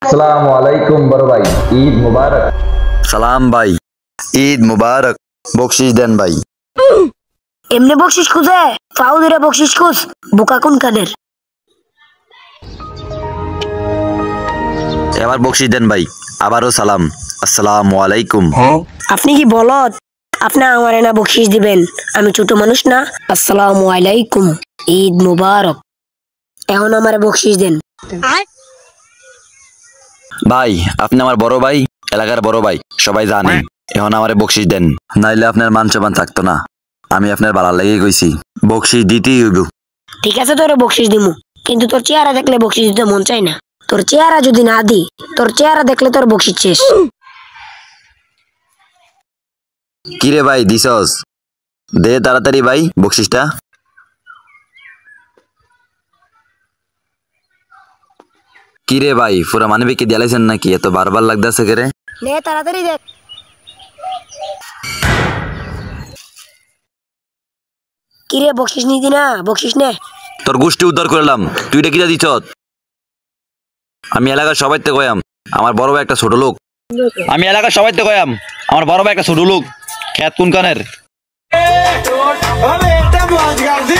আসসালামু আলাইকুম বড় ভাই, ঈদ মুবারক। সালাম ভাই, ঈদ মুবারক। বকশিস দেন ভাই। এমনি বকশিস খুঁজে ফাউ দিরে বকশিস খুঁজ বোকা কোন কানের। এবার বকশিস দেন ভাই। আবারও সালাম, আসসালামু আলাইকুম। আপনি কি বলত? আপনি আমার না বকশিস দিবেন? আমি ছোট মানুষ না? আসসালামু আলাইকুম, ঈদ মুবারক। এখন আমার বকশিস দেন। ভাই আপনি আমার বড় ভাই, এলাকার বড় ভাই, সবাই জানে। এখন আমারে বকশিস দেন, নাইলে আপনার মান সম্মান থাকতো না। আমি আপনার বালার লেগে কইছি, বকশিস দিতেই হইব। ঠিক আছে তোর বকশিস দিমু, কিন্তু তোর চেহারা দেখলে বকশিস দিতে মন চাই না। তোর চেহারা যদি না দি, তোর চেহারা দেখলে তোর বকশিস শেষ। কিরে ভাই দিছস? দে তাড়াতাড়ি ভাই বকশিসটা। কিরে ভাই পুরা মানবে কি দিয়ালাইছেন নাকি? এত বারবার লাগতেছে কে রে? নে তাড়াতাড়ি দেখ। কিরে বকশিস নিদি না? বকশিস নে। তোর গোষ্ঠী উদ্ধার করলাম, তুই এটা কিটা দিছ? আমি এলাকার সবাইতে কয়াম আমার বড় ভাই একটা ছোট লোক। আমি এলাকার সবাইতে কয়াম আমার বড় ভাই একটা ছোট লোক। খ্যাত কোন কানের? मौज कर दी